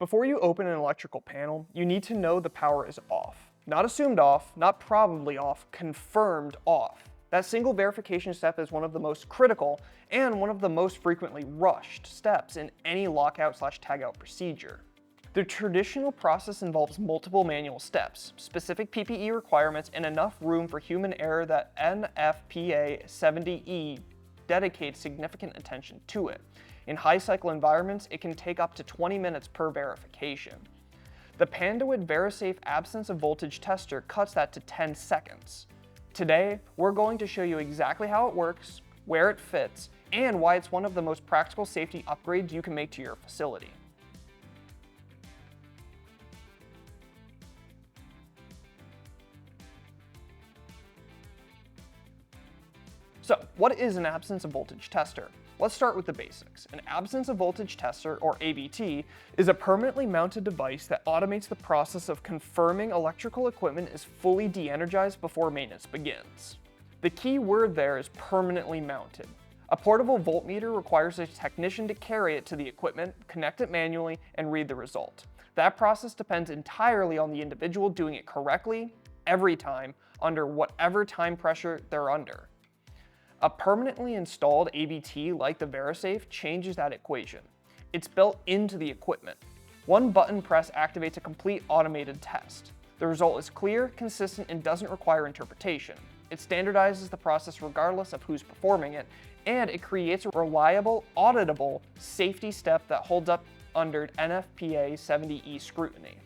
Before you open an electrical panel, you need to know the power is off. Not assumed off, not probably off, confirmed off. That single verification step is one of the most critical and one of the most frequently rushed steps in any lockout/tagout procedure. The traditional process involves multiple manual steps, specific PPE requirements, and enough room for human error that NFPA 70E dedicates significant attention to it. In high cycle environments, it can take up to 20 minutes per verification. The Panduit VeriSafe absence of voltage tester cuts that to 10 seconds. Today, we're going to show you exactly how it works, where it fits, and why it's one of the most practical safety upgrades you can make to your facility. So, what is an absence of voltage tester? Let's start with the basics. An absence of voltage tester, or AVT, is a permanently mounted device that automates the process of confirming electrical equipment is fully de-energized before maintenance begins. The key word there is permanently mounted. A portable voltmeter requires a technician to carry it to the equipment, connect it manually, and read the result. That process depends entirely on the individual doing it correctly, every time, under whatever time pressure they're under. A permanently installed AVT like the VeriSafe changes that equation. It's built into the equipment. One button press activates a complete automated test. The result is clear, consistent, and doesn't require interpretation. It standardizes the process regardless of who's performing it, and it creates a reliable, auditable safety step that holds up under NFPA 70E scrutiny.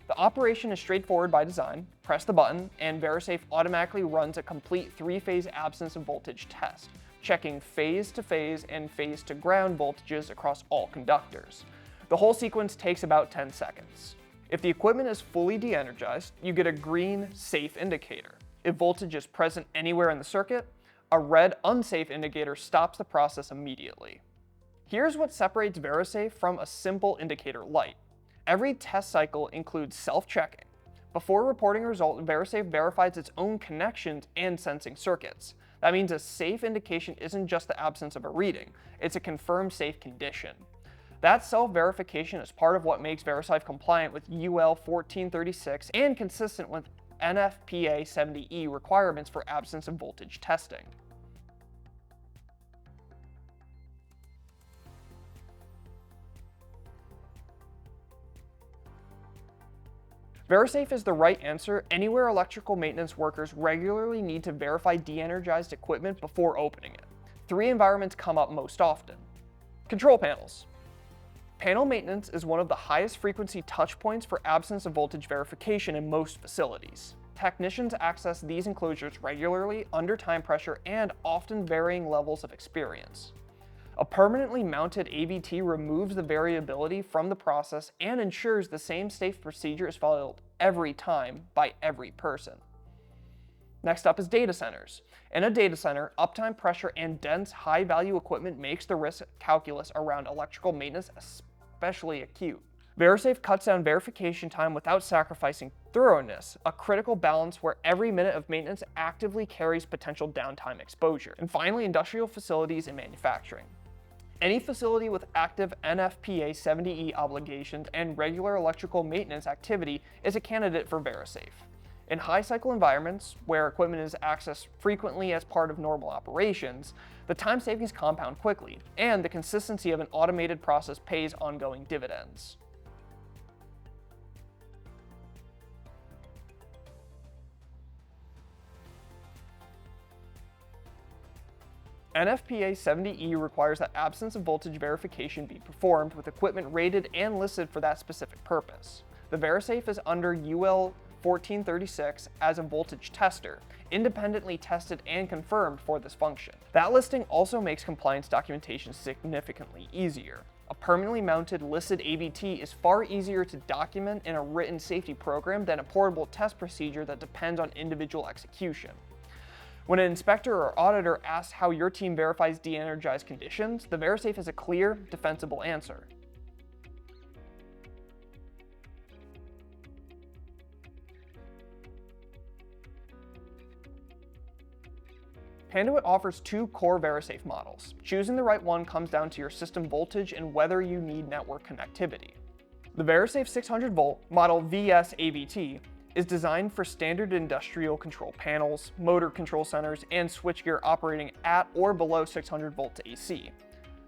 The operation is straightforward by design. Press the button, and VeriSafe automatically runs a complete three-phase absence of voltage test, checking phase-to-phase and phase-to-ground voltages across all conductors. The whole sequence takes about 10 seconds. If the equipment is fully de-energized, you get a green safe indicator. If voltage is present anywhere in the circuit, a red unsafe indicator stops the process immediately. Here's what separates VeriSafe from a simple indicator light. Every test cycle includes self-checking. Before reporting a result, VeriSafe verifies its own connections and sensing circuits. That means a safe indication isn't just the absence of a reading, it's a confirmed safe condition. That self-verification is part of what makes VeriSafe compliant with UL 1436 and consistent with NFPA 70E requirements for absence of voltage testing. VeriSafe is the right answer anywhere electrical maintenance workers regularly need to verify de-energized equipment before opening it. Three environments come up most often. Control panels. Panel maintenance is one of the highest frequency touch points for absence of voltage verification in most facilities. Technicians access these enclosures regularly, under time pressure, and often varying levels of experience. A permanently mounted AVT removes the variability from the process and ensures the same safe procedure is followed every time by every person. Next up is data centers. In a data center, uptime pressure and dense high-value equipment makes the risk calculus around electrical maintenance especially acute. VeriSafe cuts down verification time without sacrificing thoroughness, a critical balance where every minute of maintenance actively carries potential downtime exposure. And finally, industrial facilities and manufacturing. Any facility with active NFPA 70E obligations and regular electrical maintenance activity is a candidate for VeriSafe. In high cycle environments, where equipment is accessed frequently as part of normal operations, the time savings compound quickly, and the consistency of an automated process pays ongoing dividends. NFPA 70E requires that absence of voltage verification be performed with equipment rated and listed for that specific purpose. The VeriSafe is under UL 1436 as a voltage tester, independently tested and confirmed for this function. That listing also makes compliance documentation significantly easier. A permanently mounted listed AVT is far easier to document in a written safety program than a portable test procedure that depends on individual execution. When an inspector or auditor asks how your team verifies de-energized conditions, the VeriSafe is a clear, defensible answer. Panduit offers two core VeriSafe models. Choosing the right one comes down to your system voltage and whether you need network connectivity. The VeriSafe 600 volt model VS-AVT is designed for standard industrial control panels, motor control centers, and switchgear operating at or below 600 volts AC.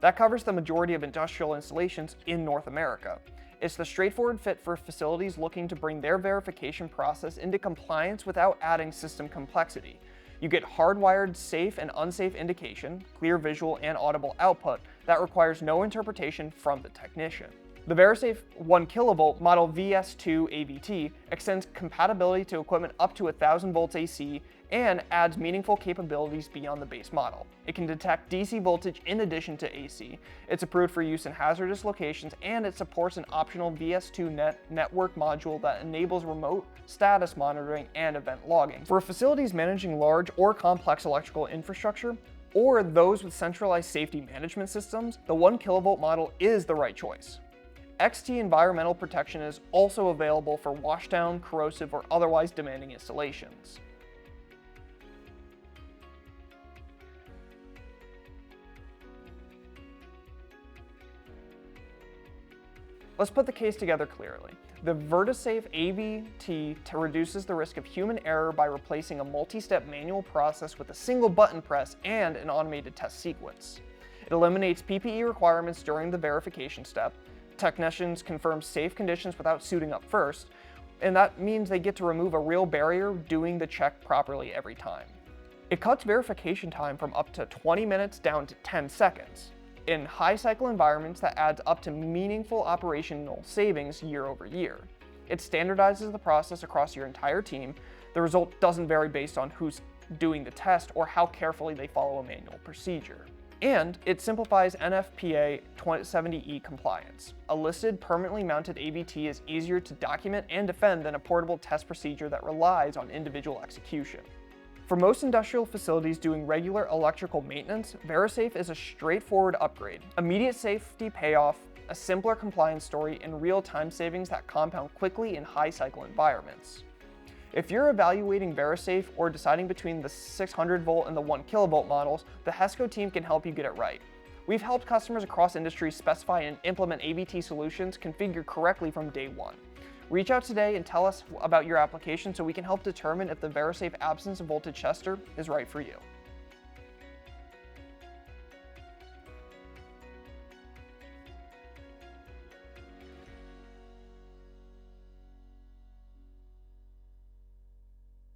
That covers the majority of industrial installations in North America. It's the straightforward fit for facilities looking to bring their verification process into compliance without adding system complexity. You get hardwired safe and unsafe indication, clear visual and audible output that requires no interpretation from the technician. The VeriSafe 1 kV model VS-2 AVT extends compatibility to equipment up to 1000 volts AC and adds meaningful capabilities beyond the base model. It can detect DC voltage in addition to AC. It's approved for use in hazardous locations, and it supports an optional VS2 network module that enables remote status monitoring and event logging. For facilities managing large or complex electrical infrastructure, or those with centralized safety management systems, the 1 kV model is the right choice. XT environmental protection is also available for washdown, corrosive, or otherwise demanding installations. Let's put the case together clearly. The VeriSafe AVT reduces the risk of human error by replacing a multi-step manual process with a single button press and an automated test sequence. It eliminates PPE requirements during the verification step. Technicians confirm safe conditions without suiting up first, and that means they get to remove a real barrier doing the check properly every time. It cuts verification time from up to 20 minutes down to 10 seconds. In high cycle environments, that adds up to meaningful operational savings year over year. It standardizes the process across your entire team. The result doesn't vary based on who's doing the test or how carefully they follow a manual procedure. And it simplifies NFPA 70E compliance. A listed permanently mounted AVT is easier to document and defend than a portable test procedure that relies on individual execution. For most industrial facilities doing regular electrical maintenance, VeriSafe is a straightforward upgrade. Immediate safety payoff, a simpler compliance story, and real-time savings that compound quickly in high-cycle environments. If you're evaluating VeriSafe or deciding between the 600 volt and the 1 kV models, the HESCO team can help you get it right. We've helped customers across industries specify and implement AVT solutions configured correctly from day one. Reach out today and tell us about your application so we can help determine if the VeriSafe absence of voltage tester is right for you.